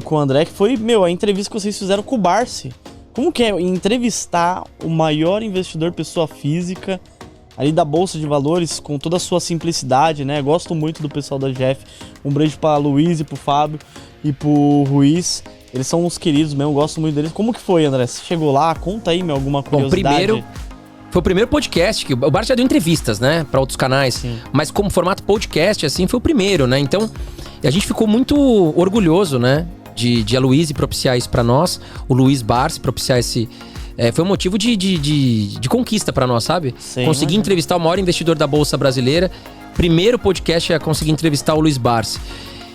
com o André, que foi, a entrevista que vocês fizeram com o Barsi. Como que é entrevistar o maior investidor pessoa física ali da Bolsa de Valores, com toda a sua simplicidade, né? Gosto muito do pessoal da GF. Um beijo pra Luiz e pro Fábio e pro Ruiz. Eles são uns queridos mesmo, gosto muito deles. Como que foi, André? Você chegou lá? Conta aí, alguma curiosidade. Bom, foi o primeiro podcast, que o Barsi já deu entrevistas, né? Pra outros canais. Sim. Mas como formato podcast, assim, foi o primeiro, né? Então, a gente ficou muito orgulhoso, né? De a Luiz propiciar isso pra nós. O Luiz Barsi propiciar esse... foi um motivo de conquista pra nós, sabe? Sim, conseguir entrevistar o maior investidor da Bolsa Brasileira. Primeiro podcast a conseguir entrevistar o Luiz Barsi.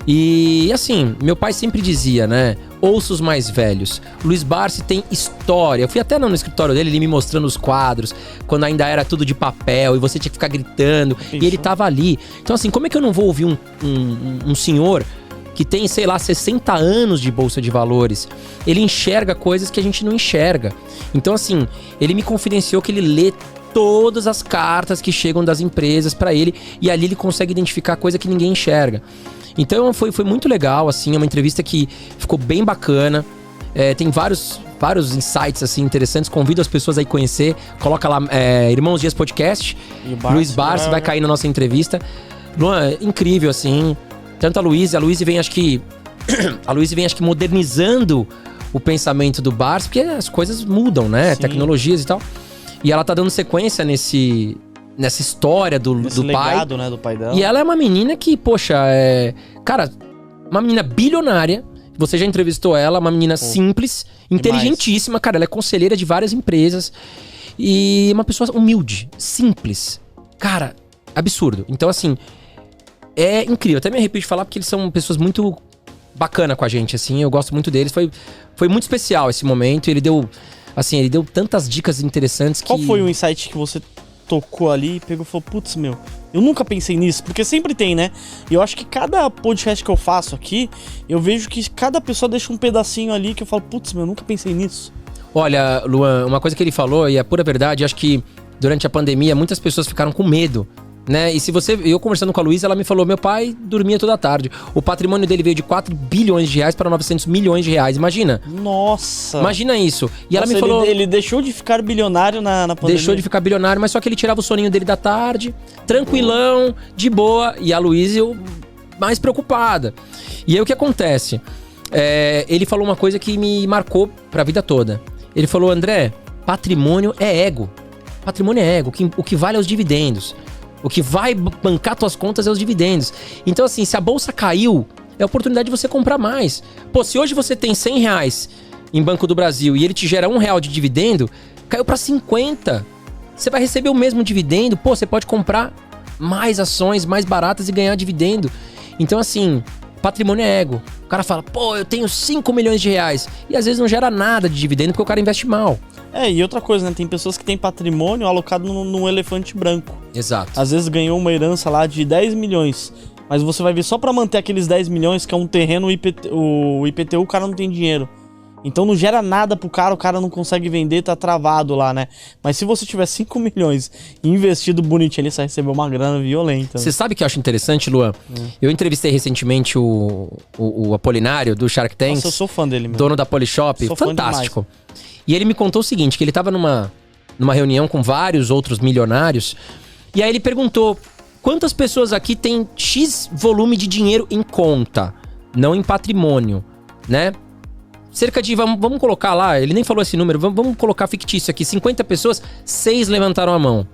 E assim, meu pai sempre dizia, né? Ouça os mais velhos. O Luiz Barsi tem história. Eu fui até no escritório dele, ele me mostrando os quadros, quando ainda era tudo de papel e você tinha que ficar gritando. E ele tava ali. Então assim, como é que eu não vou ouvir um senhor que tem, sei lá, 60 anos de Bolsa de Valores? Ele enxerga coisas que a gente não enxerga. Então assim, ele me confidenciou que ele lê todas as cartas que chegam das empresas pra ele, e ali ele consegue identificar coisa que ninguém enxerga. Então foi muito legal, assim, é uma entrevista que ficou bem bacana. Tem vários insights, assim, interessantes. Convido as pessoas a ir conhecer. Coloca lá, Irmãos Dias Podcast. Luiz Barsi vai cair na nossa entrevista. Luan, incrível, assim. Tanto a Luiz vem, acho que... a Luiz vem, acho que, modernizando o pensamento do Barsi, porque as coisas mudam, né? Sim. Tecnologias e tal. E ela tá dando sequência nessa história do legado, pai. Né, do pai dela. E ela é uma menina que, poxa, cara, uma menina bilionária. Você já entrevistou ela, uma menina simples, inteligentíssima, cara. Ela é conselheira de várias empresas. E uma pessoa humilde, simples. Cara, absurdo. Então, assim, é incrível. Até me arrepio de falar porque eles são pessoas muito bacana com a gente, assim. Eu gosto muito deles. Foi muito especial esse momento. Ele deu tantas dicas interessantes que... Qual foi o insight que você tocou ali e pegou e falou, putz, eu nunca pensei nisso, porque sempre tem, né? E eu acho que cada podcast que eu faço aqui, eu vejo que cada pessoa deixa um pedacinho ali que eu falo, putz, eu nunca pensei nisso. Olha, Luan, uma coisa que ele falou, e é pura verdade, acho que durante a pandemia muitas pessoas ficaram com medo, né? E eu conversando com a Luísa, ela me falou, meu pai dormia toda tarde. O patrimônio dele veio de 4 bilhões de reais para 900 milhões de reais, imagina. Nossa. Imagina isso. E ela me ele falou... Ele deixou de ficar bilionário na pandemia. Deixou de ficar bilionário, mas só que ele tirava o soninho dele da tarde, tranquilão, de boa. E a Luísa, mais preocupada. E aí o que acontece? Ele falou uma coisa que me marcou pra vida toda. Ele falou, André, patrimônio é ego. Patrimônio é ego. O que vale é os dividendos. O que vai bancar tuas contas é os dividendos. Então, assim, se a bolsa caiu, é a oportunidade de você comprar mais. Pô, se hoje você tem 100 reais em Banco do Brasil e ele te gera R$1 de dividendo, caiu para 50. Você vai receber o mesmo dividendo. Pô, você pode comprar mais ações mais baratas e ganhar dividendo. Então, assim, patrimônio é ego. O cara fala, pô, eu tenho 5 milhões de reais. E às vezes não gera nada de dividendo porque o cara investe mal. E outra coisa, né? Tem pessoas que têm patrimônio alocado num elefante branco. Exato. Às vezes ganhou uma herança lá de 10 milhões. Mas você vai ver só pra manter aqueles 10 milhões, que é um terreno, o IPTU, o cara não tem dinheiro. Então não gera nada pro cara, o cara não consegue vender, tá travado lá, né? Mas se você tiver 5 milhões investido bonitinho ali, você vai receber uma grana violenta. Você sabe o que eu acho interessante, Luan? Eu entrevistei recentemente o Apolinário, do Shark Tank. Nossa, eu sou fã dele mesmo. Dono da Polishop. Fantástico. E ele me contou o seguinte, que ele tava numa reunião com vários outros milionários. E aí ele perguntou, quantas pessoas aqui têm X volume de dinheiro em conta? Não em patrimônio, né? Cerca de, vamos colocar lá, ele nem falou esse número, vamos colocar fictício aqui, 50 pessoas, 6 levantaram a mão.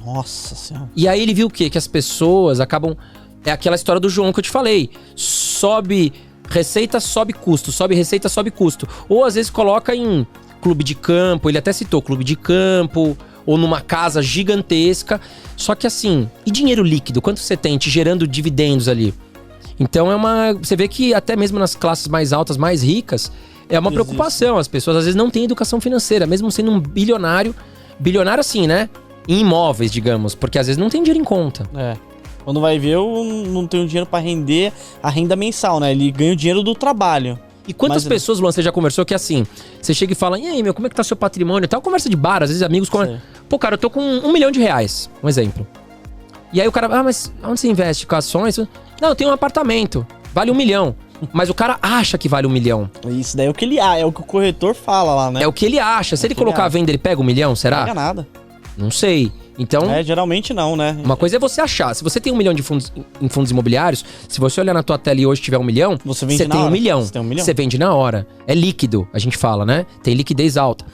Nossa Senhora. E aí ele viu o quê? Que as pessoas acabam... É aquela história do João que eu te falei. Sobe receita, sobe custo. Sobe receita, sobe custo. Ou às vezes coloca em clube de campo, ele até citou clube de campo, ou numa casa gigantesca. Só que assim, e dinheiro líquido? Quanto você tem te gerando dividendos ali? Então você vê que até mesmo nas classes mais altas, mais ricas, é uma preocupação. As pessoas às vezes não têm educação financeira, mesmo sendo um bilionário assim, né? Em imóveis, digamos, porque às vezes não tem dinheiro em conta. Quando vai ver, eu não tenho dinheiro pra render a renda mensal, né? Ele ganha o dinheiro do trabalho. E quantas pessoas, Luan, você já conversou que assim, você chega e fala, e aí, como é que tá seu patrimônio? Tal, conversa de bar, às vezes amigos conversam. Pô, cara, eu tô com R$1 milhão, um exemplo. E aí o cara, mas onde você investe? Com ações? Não, eu tenho um apartamento, vale R$1 milhão. Mas o cara acha que vale 1 milhão. Isso daí é o que é o que o corretor fala lá, né? É o que ele acha. Se ele colocar a venda, ele pega 1 milhão, será? Não pega nada. Não sei. Então, geralmente não, né? uma coisa é você achar. Se você tem 1 milhão em fundos imobiliários, se você olhar na tua tela e hoje tiver 1 milhão, você vende na tem hora. 1 milhão. Você tem 1 milhão. Você vende na hora. É líquido, a gente fala, né? Tem liquidez alta.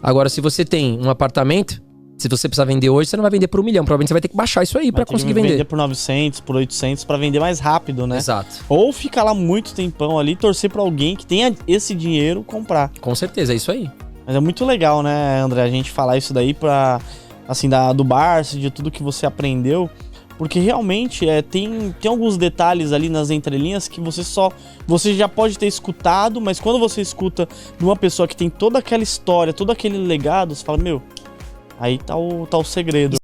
Agora, se você tem um apartamento, se você precisar vender hoje, você não vai vender por 1 milhão. Provavelmente você vai ter que baixar isso aí pra conseguir vender. Vender por 900, por 800 pra vender mais rápido, né? Exato. Ou ficar lá muito tempão ali, torcer pra alguém que tenha esse dinheiro comprar. Com certeza, é isso aí. Mas é muito legal, né, André, a gente falar isso daí pra, assim, do Barsi, de tudo que você aprendeu. Porque realmente tem alguns detalhes ali nas entrelinhas que você já pode ter escutado, mas quando você escuta de uma pessoa que tem toda aquela história, todo aquele legado, você fala, meu, aí tá o segredo.